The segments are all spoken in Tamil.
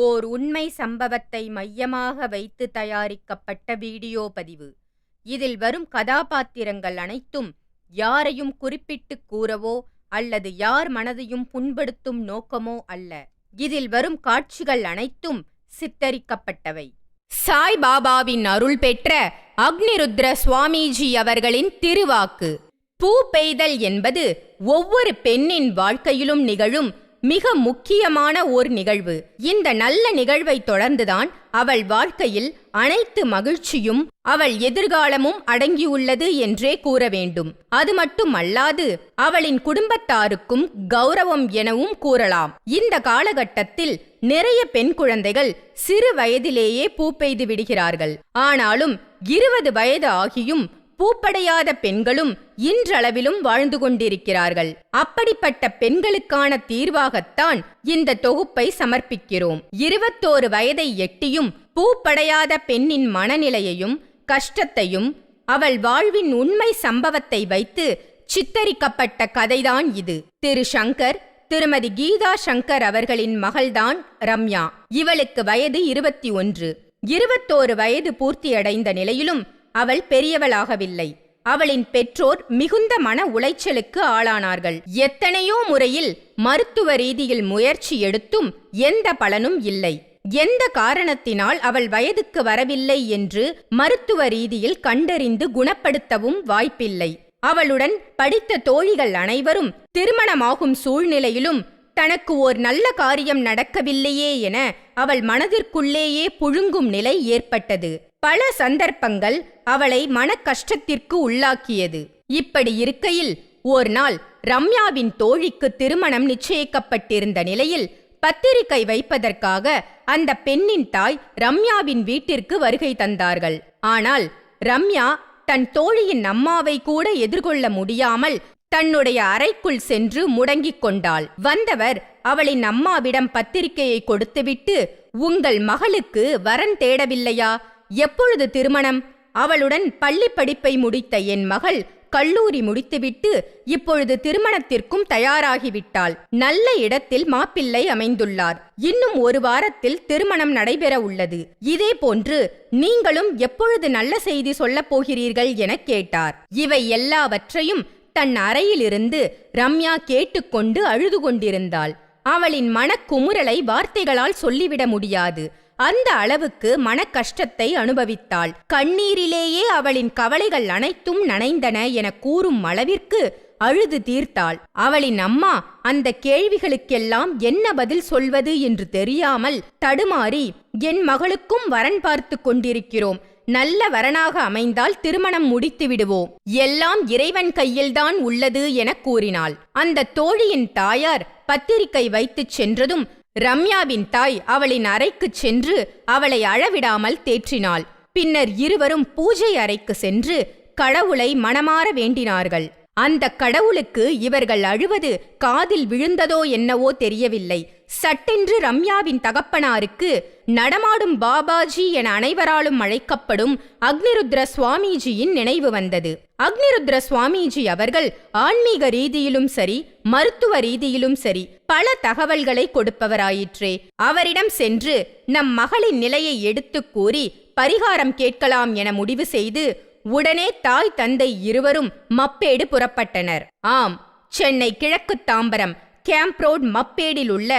ஓர் உண்மை சம்பவத்தை மையமாக வைத்து தயாரிக்கப்பட்ட வீடியோ பதிவு. இதில் வரும் கதாபாத்திரங்கள் அனைத்தும் யாரையும் குறிப்பிட்டு கூறவோ அல்லது யார் மனதையும் புண்படுத்தும் நோக்கமோ அல்ல. இதில் வரும் காட்சிகள் அனைத்தும் சித்தரிக்கப்பட்டவை. சாய்பாபாவின் அருள் பெற்ற அக்னிருத்ர சுவாமிஜி அவர்களின் திருவாக்கு. பூ பெய்தல் என்பது ஒவ்வொரு பெண்ணின் வாழ்க்கையிலும் நிகழும் மிக முக்கியமான ஓர் நிகழ்வு. இந்த நல்ல நிகழ்வை தொடர்ந்துதான் அவள் வாழ்க்கையில் அனைத்து மகிழ்ச்சியும் அவள் எதிர்காலமும் அடங்கியுள்ளது என்றே கூற வேண்டும். அது மட்டுமல்லாது அவளின் குடும்பத்தாருக்கும் கௌரவம் எனவும் கூறலாம். இந்த காலகட்டத்தில் நிறைய பெண் குழந்தைகள் சிறு வயதிலேயே பூ பெய்து விடுகிறார்கள். ஆனாலும் 20 வயது ஆகியும் பூப்படையாத பெண்களும் இன்றளவிலும் வாழ்ந்து கொண்டிருக்கிறார்கள். அப்படிப்பட்ட பெண்களுக்கான தீர்வாகத்தான் இந்த தொகுப்பை சமர்ப்பிக்கிறோம். 21 வயதை எட்டியும் பூப்படையாத பெண்ணின் மனநிலையையும் கஷ்டத்தையும் அவள் வாழ்வின் உண்மை சம்பவத்தை வைத்து சித்தரிக்கப்பட்ட கதைதான் இது. திரு சங்கர் திருமதி கீதா சங்கர் அவர்களின் மகள்தான் ரம்யா. இவளுக்கு வயது 21. 21 வயது பூர்த்தியடைந்த நிலையிலும் அவள் பெரியவளாகவில்லை. அவளின் பெற்றோர் மிகுந்த மன உளைச்சலுக்கு ஆளானார்கள். எத்தனையோ முறையில் மருத்துவ ரீதியில் முயற்சி எடுத்தும் எந்த பலனும் இல்லை. எந்த காரணத்தினால் அவள் வயதுக்கு வரவில்லை என்று மருத்துவ ரீதியில் கண்டறிந்து குணப்படுத்தவும் வாய்ப்பில்லை. அவளுடன் படித்த தோழிகள் அனைவரும் திருமணமாகும் சூழ்நிலையிலும் தனக்கு ஓர் நல்ல காரியம் நடக்கவில்லையே என அவள் மனதிற்குள்ளேயே புழுங்கும் நிலை ஏற்பட்டது. பல சந்தர்ப்பங்கள் அவளை மன கஷ்டத்திற்கு உள்ளாக்கியது. இப்படி இருக்கையில் ஓர் நாள் ரம்யாவின் தோழிக்கு திருமணம் நிச்சயிக்கப்பட்டிருந்த நிலையில் பத்திரிகை வைப்பதற்காக அந்த பெண்ணின் தாய் ரம்யாவின் வீட்டிற்கு வருகை தந்தார்கள். ஆனால் ரம்யா தன் தோழியின் அம்மாவை கூட எதிர்கொள்ள முடியாமல் தன்னுடைய அறைக்குள் சென்று முடங்கிக் கொண்டாள். வந்தவர் அவளின் அம்மாவிடம் பத்திரிகையை கொடுத்துவிட்டு, உங்கள் மகளுக்கு வரன் தேடவில்லையா? எப்பொழுது திருமணம்? அவளுடன் பள்ளி படிப்பை முடித்த என் மகள் கல்லூரி முடித்துவிட்டு இப்பொழுது திருமணத்திற்கும் தயாராகிவிட்டாள். நல்ல இடத்தில் மாப்பிள்ளை அமைந்துள்ளார். இன்னும் 1 வாரத்தில் திருமணம் நடைபெற உள்ளது. இதே போன்று நீங்களும் எப்பொழுது நல்ல செய்தி சொல்லப் போகிறீர்கள் என கேட்டார். இவை எல்லாவற்றையும் தன் அறையிலிருந்து ரம்யா கேட்டுக்கொண்டு அழுது கொண்டிருந்தாள். அவளின் மனக்குமுறலை வார்த்தைகளால் சொல்லிவிட முடியாது. அந்த அளவுக்கு மன கஷ்டத்தை அனுபவித்தாள். கண்ணீரிலேயே அவளின் கவலைகள் அனைத்தும் நனைந்தன என கூறும் அளவிற்கு அழுது தீர்த்தாள். அவளின் அம்மா அந்த கேள்விகளுக்கெல்லாம் என்ன பதில் சொல்வது என்று தெரியாமல் தடுமாறி, என் மகளுக்கும் வரன் பார்த்து கொண்டிருக்கிறோம். நல்ல வரனாக அமைந்தால் திருமணம் முடித்து விடுவோம். எல்லாம் இறைவன் கையில்தான் உள்ளது என கூறினாள். அந்த தோழியின் தாயார் பத்திரிகை வைத்துச் சென்றதும் ரம்யாவின் தாய் அவளின் அறைக்குச் சென்று அவளை அழவிடாமல் தேற்றினாள். பின்னர் இருவரும் பூஜை அறைக்கு சென்று கடவுளை மனமாற வேண்டினார்கள். அந்த கடவுளுக்கு இவர்கள் அழுவது காதில் விழுந்ததோ என்னவோ தெரியவில்லை. சட்டென்று ரம்யாவின் தகப்பனாருக்கு நடமாடும் பாபாஜி என அனைவராலும் அழைக்கப்படும் அக்னிருத்ர சுவாமிஜியின் நினைவு வந்தது. அக்னிருத்ர சுவாமிஜி அவர்கள் ஆன்மீக ரீதியிலும் சரி மருத்துவ ரீதியிலும் சரி பல தகவல்களை கொடுப்பவராயிற்றே. அவரிடம் சென்று நம் மகளின் நிலையை எடுத்து கூறி பரிகாரம் கேட்கலாம் என முடிவு செய்து உடனே தாய் தந்தை இருவரும் மப்பேடு புறப்பட்டனர். ஆம், சென்னை கிழக்கு தாம்பரம் கேம்ப் ரோட் மப்பேடில் உள்ள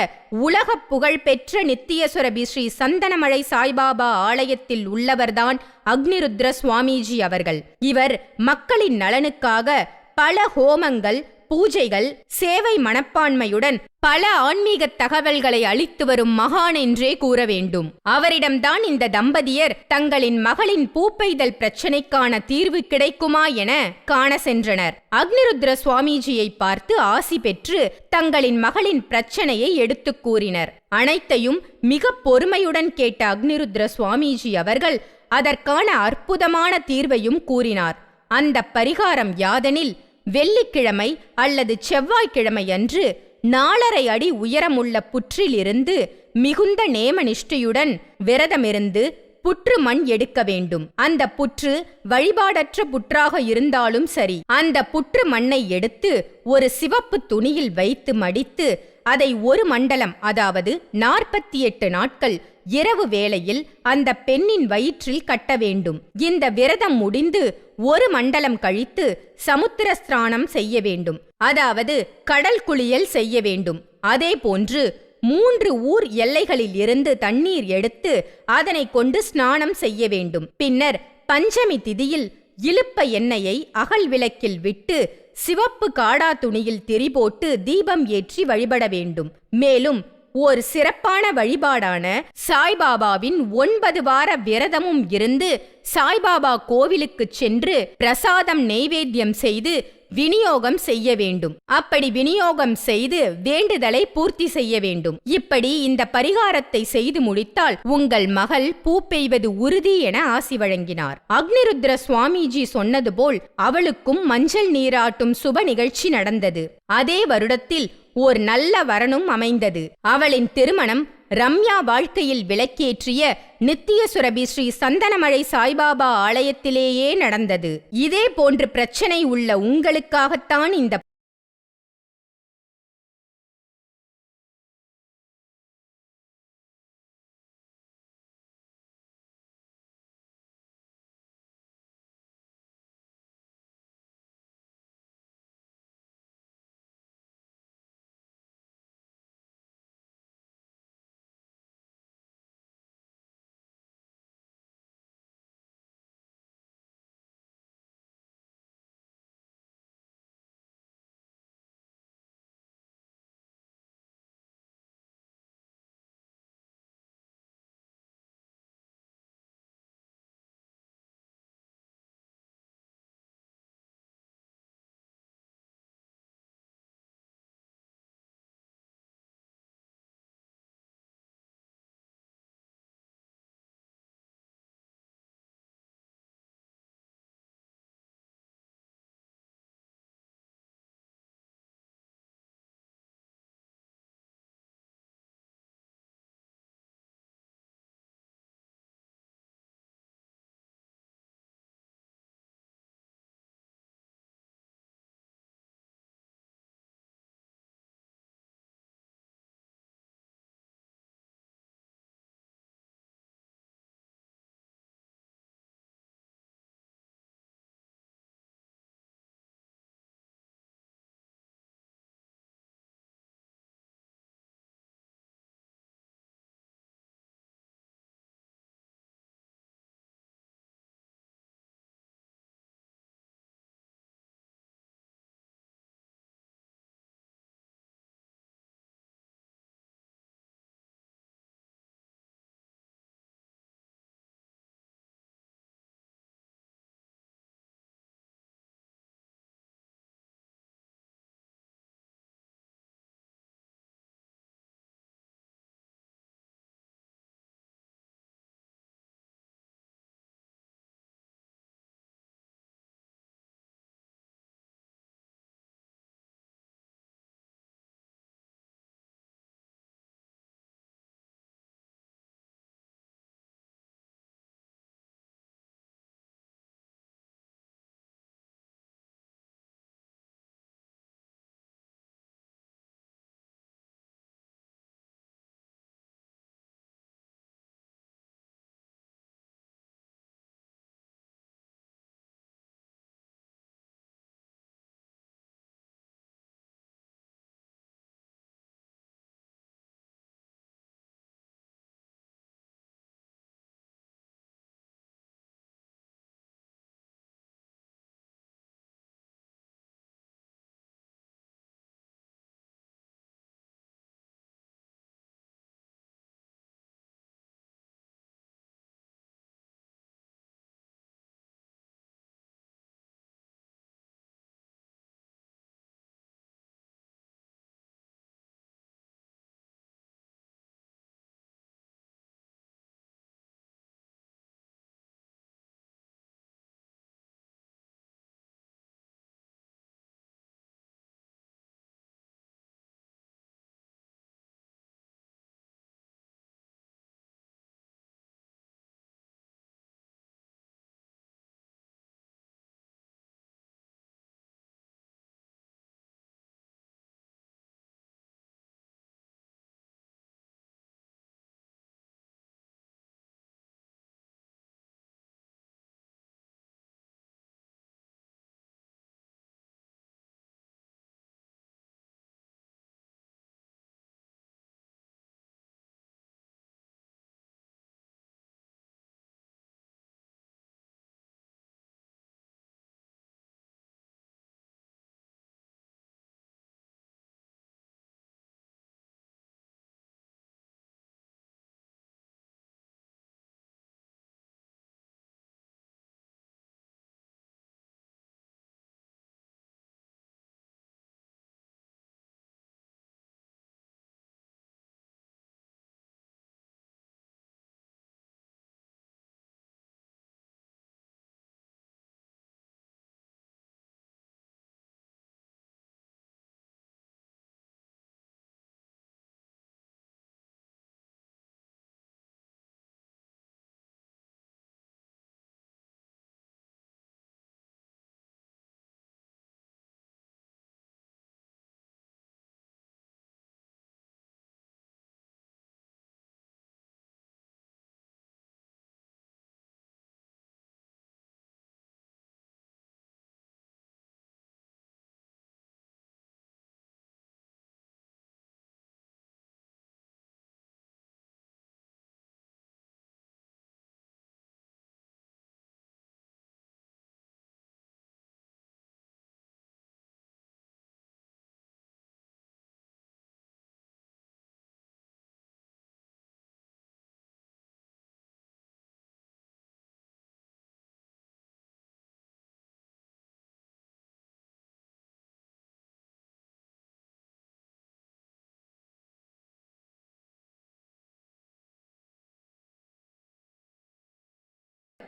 உலக புகழ்பெற்ற நித்தியசுரபி ஸ்ரீ சந்தனமலை சாய்பாபா ஆலயத்தில் உள்ளவர்தான் அக்னிருத்ர சுவாமிஜி அவர்கள். இவர் மக்களின் நலனுக்காக பல ஹோமங்கள் பூஜைகள் சேவை மனப்பான்மையுடன் பல ஆன்மீக தகவல்களை அளித்து வரும் மகான் என்றே கூற வேண்டும். அவரிடம்தான் இந்த தம்பதியர் தங்களின் மகளின் பூப்பெய்தல் பிரச்சனைக்கான தீர்வு கிடைக்குமா என காண சென்றனர். அக்னிருத்ர சுவாமிஜியை பார்த்து ஆசி பெற்று தங்களின் மகளின் பிரச்சனையை எடுத்து கூறினர். அனைத்தையும் மிக பொறுமையுடன் கேட்ட அக்னிருத்ர சுவாமிஜி அவர்கள் அதற்கான அற்புதமான தீர்வையும் கூறினார். அந்த பரிகாரம் யாதெனில், வெள்ளிக்கிழமை அல்லது செவ்வாய்க்கிழமை அன்று 4.5 அடி உயரமுள்ள புற்றிலிருந்து மிகுந்த நேமநிஷ்டையுடன் விரதமிருந்து புற்று மண் எடுக்க வேண்டும். அந்த புற்று வழிபாடற்ற புற்றாக இருந்தாலும் சரி, அந்த புற்று மண்ணை எடுத்து ஒரு சிவப்பு துணியில் வைத்து மடித்து அதை ஒரு மண்டலம், அதாவது 48 நாட்கள் இரவு வேளையில் அந்த பெண்ணின் வயிற்றில் கட்ட வேண்டும். இந்த விரதம் முடிந்து ஒரு மண்டலம் கழித்து சமுத்திர ஸ்நானம் செய்ய வேண்டும், அதாவது கடல் குளியல் செய்ய வேண்டும். அதே போன்று 3 ஊர் எல்லைகளில் இருந்து தண்ணீர் எடுத்து அதனை கொண்டு ஸ்நானம் செய்ய வேண்டும். பின்னர் பஞ்சமி திதியில் இலுப்ப எண்ணெயை அகல் விளக்கில் விட்டு சிவப்பு காடா துணியில் திரி போட்டு தீபம் ஏற்றி வழிபட வேண்டும். மேலும் ஒரு சிறப்பான வழிபாடான சாய்பாபாவின் 9 வார விரதமும் இருந்து சாய்பாபா கோவிலுக்கு சென்று பிரசாதம் நெய்வேத்தியம் செய்து விநியோகம் செய்ய வேண்டும். அப்படி விநியோகம் செய்து வேண்டுதலை பூர்த்தி செய்ய வேண்டும். இப்படி இந்த பரிகாரத்தை செய்து முடித்தால் உங்கள் மகள் பூ பெய்வது உறுதி என ஆசி வழங்கினார். அக்னிருத்ர சுவாமிஜி சொன்னது போல் அவளுக்கும் மஞ்சள் நீராட்டும் சுப நிகழ்ச்சி நடந்தது. அதே வருடத்தில் ஓர் நல்ல வரனும் அமைந்தது. அவளின் திருமணம் ரம்யா வாழ்க்கையில் விளக்கேற்றிய நித்திய சுரபி ஸ்ரீ சந்தனமழை சாய்பாபா ஆலயத்திலேயே நடந்தது. இதே போன்று பிரச்சனை உள்ள உங்களுக்காகத்தான் இந்த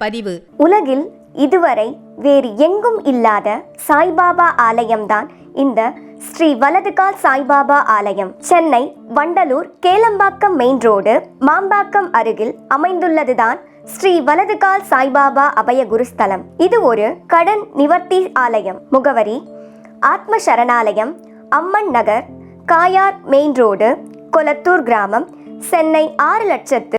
பதிவு. உலகில் இதுவரை வேறு எங்கும் இல்லாத சாய்பாபா ஆலயம்தான் இந்த ஸ்ரீ வலதுகால் சாய்பாபா ஆலயம். சென்னை வண்டலூர் கேளம்பாக்கம் மெயின் ரோடு மாம்பாக்கம் அருகில் அமைந்துள்ளதுதான் ஸ்ரீ வலதுகால் சாய்பாபா அபய குருஸ்தலம். இது ஒரு கடன் நிவர்த்தி ஆலயம். முகவரி: ஆத்ம சரணாலயம், அம்மன் நகர், காயார் மெயின் ரோடு, கொளத்தூர் கிராமம், சென்னை 6,00,000